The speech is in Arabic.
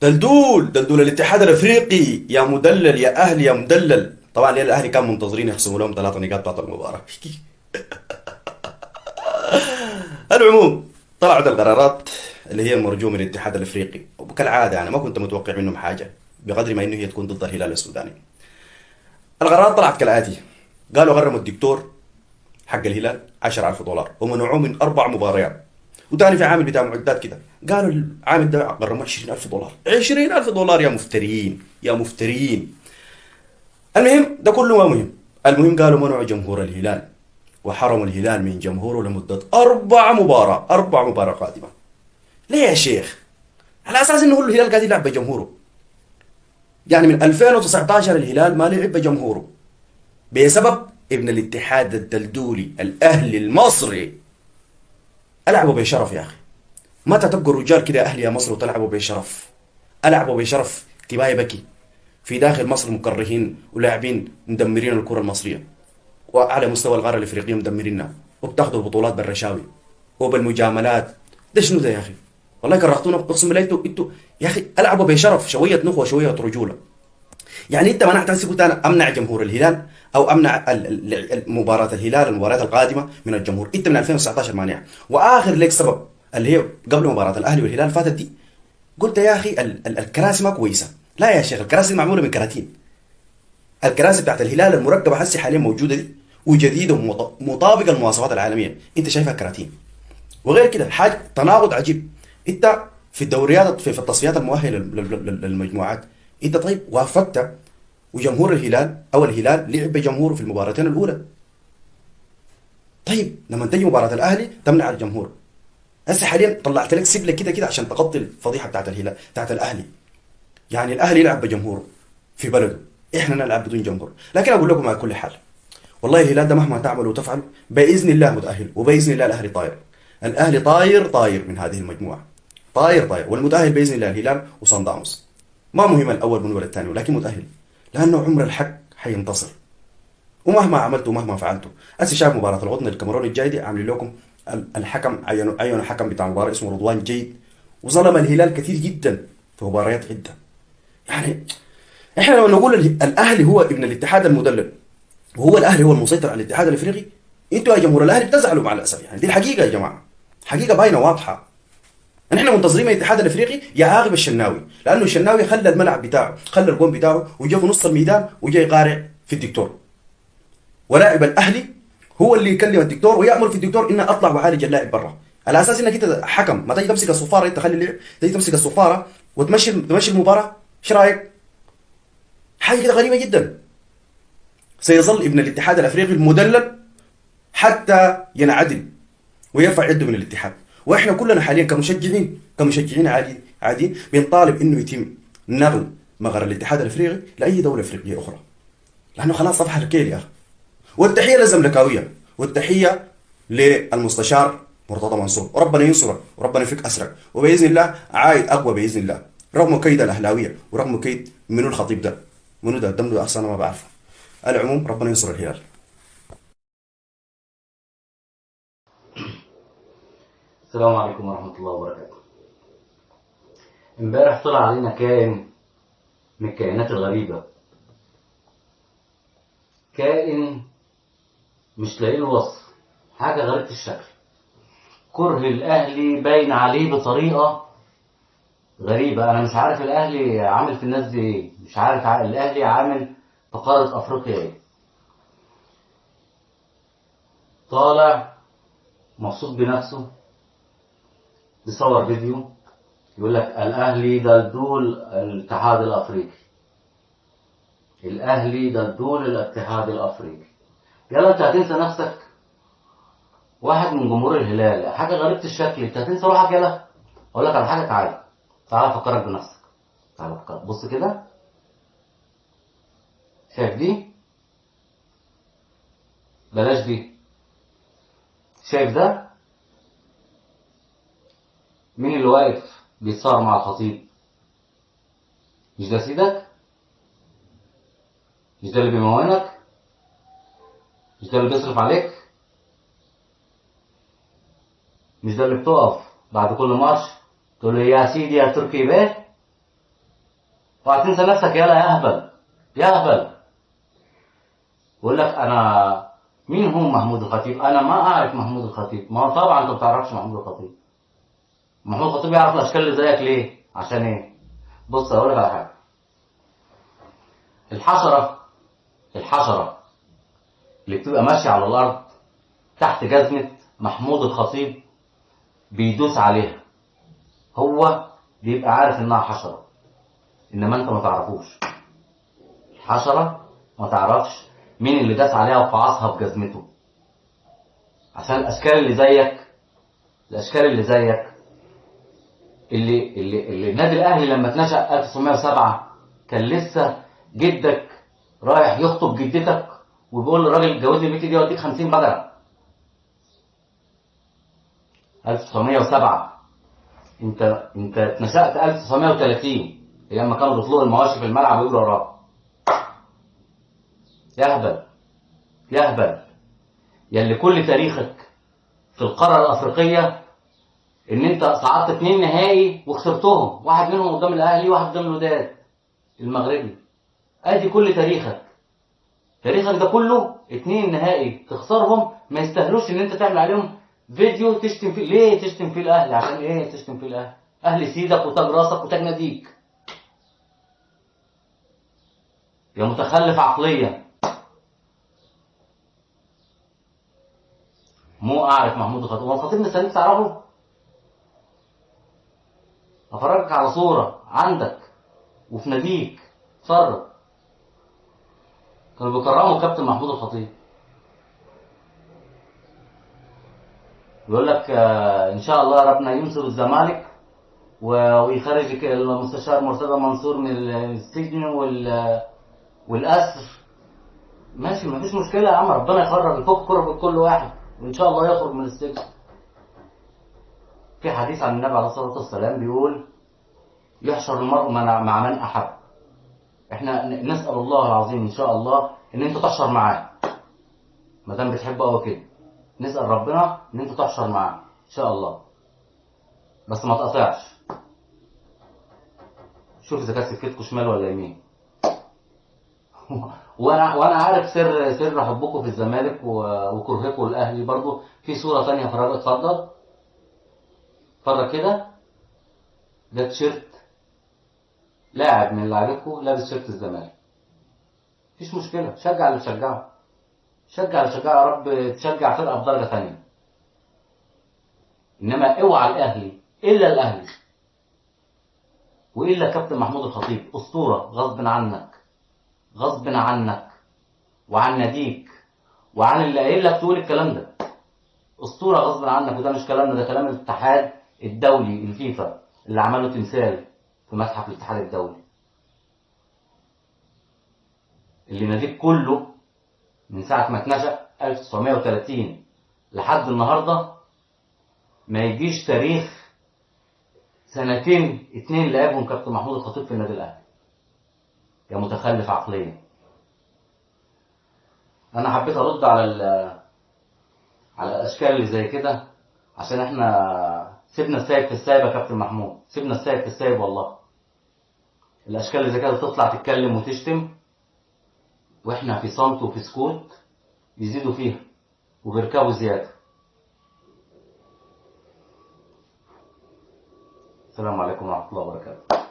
دلدول الاتحاد الافريقي يا مدلل يا اهلي يا مدلل. طبعا الاهلي كان منتظرين يخصموا لهم 3 نقاط بتاعت المباراه. العموم، طلعت القرارات اللي هي المرجوه من الاتحاد الافريقي، وكالعاده يعني ما كنت متوقع منهم حاجه بقدر ما انه هي تكون ضد الهلال السوداني. القرارات طلعت كالاتي: قالوا غرموا الدكتور حق الهلال 10000 دولار ومنعوه من 4 مباريات. وتاني في عامل بتاع معدات كده قالوا العامل ده غرموه 20000 دولار. 20000 دولار يا مفترين يا مفترين. المهم ده كله ما مهم. المهم قالوا منعوا جمهور الهلال وحرموا الهلال من جمهوره لمدة 4 مباراة قادمة. ليه يا شيخ؟ على أساس إنه هو الهلال قاعد يلعب بجمهوره. يعني من 2019 الهلال ما لعب بجمهوره بسبب ابن الاتحاد الدلدولي الأهلي المصري. ألعبوا بشرف يا أخي. متى تبقوا رجال كده يا أهلي يا مصر وتلعبوا بشرف؟ ألعبوا بشرف تباي بكي في داخل مصر مكرهين ولاعبين مدمرين الكرة المصرية، وعلى مستوى القاره الافريقيه مدمرينها، وبتاخذوا البطولات بالرشاوي وبالمجاملات. ده شنو ده يا اخي؟ والله كرهتونا، اقسم بالله. انتوا يا اخي العبوا بشرف، شويه نخوه شويه رجوله. يعني انت منعت هسه، قلت انا امنع جمهور الهلال او امنع مباراه الهلال المباريات القادمه من الجمهور. انت من 2019 مانع، واخر لك سبب اللي هي قبل مباراه الاهلي والهلال فاتت دي، قلت يا اخي الكراسي ما كويسه. لا يا شيخ، الكراسي معموله من كراتين. الكراسي بتاعت الهلال المركبه هسه حاليا موجوده دي وجديده ومطابقه للمواصفات العالميه، انت شايفها كراتين. وغير كده حاجه تناقض عجيب. انت في الدوريات في التصفيات المؤهله للمجموعات، انت طيب وافقت وجمهور الهلال او الهلال لعب بجمهوره في المباراتين الاولى. طيب لما تجي مباراه الاهلي تمنع الجمهور. هسه حاليا طلعت لك سبله كده كده عشان تغطي الفضيحه بتاعت الهلال بتاعت الاهلي. يعني الاهلي يلعب بجمهوره في بلده، احنا نلعب بدون جمهور. لكن اقول لكم على كل حال، والله الهلال ده مهما تعملوا وتفعلوا باذن الله متاهل، وباذن الله الاهلي طاير. الاهلي طاير طاير من هذه المجموعه، طاير طاير. والمتاهل باذن الله الهلال وصن داونز. ما مهم الاول من ولا الثاني، ولكن متاهل، لانه عمر الحق حينتصر. ومهما عملتوا ومهما فعلتوا. هسه شايف مباراه القطن الكاميروني الجاي دي عاملين لكم الحكم، عينوا الحكم بتاع المباراه اسمه رضوان جيد، وظلم الهلال كثير جدا في مباريات عده. يعني احنا لما نقول الاهلي هو ابن الاتحاد المدلل، وهو الاهلي هو المسيطر على الاتحاد الافريقي، انتوا يا جمهور الاهلي بتزعلوا مع الاسف. يعني دي الحقيقه يا جماعه، حقيقه باينه واضحه. نحن منتظرين من الاتحاد الافريقي يعاقب الشناوي، لانه الشناوي خلى الملعب بتاعه، خلى الجون بتاعه وجا في نص الميدان وجا يقارع في الدكتور. ولاعب الاهلي هو اللي يكلم الدكتور ويامر في الدكتور انه اطلع وعالج اللاعب برا، على اساس انك انت حكم ما تجي تمسك الصفاره، انت خلي اللعب تجي تمسك الصفاره وتمشي المباراه. ايش رايك؟ حاجه كده غريبه جدا. سيظل ابن الاتحاد الافريقي المدلل حتى ينعدل ويرفع يده من الاتحاد. واحنا كلنا حاليا كمشجعين عاديين بنطالب انه يتم نقل مقر الاتحاد الافريقي لاي دوله افريقيه اخرى، لانه خلاص صفحه الكيل يا اخي. والتحيه للزملكاويه، والتحيه للمستشار مرتضى منصور، وربنا ينصرك وربنا يفك اسرك، وباذن الله عايد اقوى باذن الله، رغم كيد الاهلاويه ورغم كيد منو الخطيب ده، منو ده الدم ده اصلا ما بعرفه. العموم ربنا ينصر الهلال. السلام عليكم ورحمة الله وبركاته. امبارح طلع علينا كائن من الكائنات الغريبة، كائن مش لاقي له وصف، حاجة غريبة الشكل. كره الأهلي باين عليه بطريقة غريبة. أنا مش عارف الأهلي عامل في الناس دي إيه، مش عارف الأهلي عامل في قارة أفريقيا إيه. طالع مبسوط بنفسه، بيصور فيديو يقول لك الأهلي دلدول الاتحاد الأفريقي، الأهلي دلدول الاتحاد الأفريقي. يلا أنت هتنسى نفسك؟ واحد من جمهور الهلال، حاجة غريبة الشكل، أنت هتنسى روحك؟ يلا أقول لك على حاجة، تعالى أفكرك بنفسك. تعالى أفكرك، بص كده، شايف دي؟ بلاش دي. شايف ده؟ مين اللي واقف بيتصور مع الخطيب؟ مش ده سيدك؟ مش ده اللي بيمونك؟ مش ده اللي بيصرف عليك؟ مش ده اللي بتقف بعد كل ماتش تقول له يا سيدي يا تركي بيه؟ وهتنسى نفسك يالا يا اهبل يا اهبل. يقول لك انا مين هو محمود الخطيب؟ انا ما اعرف محمود الخطيب. ما هو طبعا انت ما بتعرفش محمود الخطيب. محمود الخطيب يعرف الاشكال اللي زيك ليه؟ عشان ايه؟ بص اقول لك على حاجه. الحشره اللي بتبقى ماشيه على الارض تحت جزمه محمود الخطيب بيدوس عليها، هو بيبقى عارف انها حشره، انما انت ما تعرفوش. الحشره ما تعرفش مين اللي داس عليها وفعصها بجزمته. عشان الاشكال اللي زيك اللي النادي الاهلي لما اتنشأ 1907 كان لسه جدك رايح يخطب جدتك وبيقول للراجل اتجوزني البنت دي واديك 50 بدله. 1907 انت اتنشأت 1930 لما كانوا بيطلقوا المواشي في الملعب ويجروا وراك. يا هبل يلي كل تاريخك في القاره الافريقيه ان انت صعدت 2 نهائي وخسرتهم، واحد منهم قدام الاهلي وواحد قدام الوداد المغربي. ادي كل تاريخك ده كله 2 نهائي تخسرهم، ما يستاهلوش ان انت تعمل عليهم فيديو تشتم فيه. ليه تشتم فيه الاهلي؟ عشان ايه تشتم فيه الاهلي؟ اهلي سيدك وتاج راسك وتاج ناديك يا متخلف عقليا. مو اعرف محمود الخطيب. هو الخطيب مستنيك تعرفه؟ افرجك على صوره عندك وفي ناديك اتفرج. كانوا بيكرموا كابتن محمود الخطيب. يقول لك ان شاء الله ربنا ينصر الزمالك ويخرج المستشار مرتضى منصور من السجن والاسر. ماشي مفيش مشكله يا عم، ربنا يخرج يفك كرة كل واحد وان شاء الله يخرج من السجن. في حديث عن النبي عليه الصلاه والسلام بيقول يحشر المرء مع من احب. احنا نسال الله العظيم ان شاء الله ان انت تحشر معاه ما دام بتحبه قوي كده. نسال ربنا ان انت تحشر معاه ان شاء الله، بس ما تقطعش. شوف اذا كانت سكتكم شمال ولا يمين. وانا عارف سر حبكم في الزمالك وكرهكم الاهلي برضو. في صوره ثانيه فرجت، اتفرج كده. ده تيشيرت لاعب من لاعبكم لابس تيشيرت الزمالك. مفيش مشكله، شجع اللي تشجعه، يا رب تشجع فرقه بدرجه ثانيه. انما اوعى الاهلي الا الاهلي والا كابتن محمود الخطيب اسطوره غصب عنك وعن ناديك وعن اللي قايل لك تقول الكلام ده. اسطوره غصب عنك، وده مش كلامنا، ده كلام الاتحاد الدولي الفيفا اللي عملوا تمثال في متحف الاتحاد الدولي. اللي ناديك كله من ساعه ما اتنشأ 1930 لحد النهارده ما يجيش تاريخ 2 2 لعبهم كابتن محمود الخطيب في النادي الاهلي. يا متخلف عقليا. انا حبيت ارد على الاشكال اللي زي كده عشان احنا سيبنا السايب في السايب يا كابتن محمود، سيبنا السايب في السايب والله. الاشكال اللي زي كده تطلع تتكلم وتشتم واحنا في صمت وفي سكوت يزيدوا فيها وبيركبوا زياده. السلام عليكم ورحمه الله وبركاته.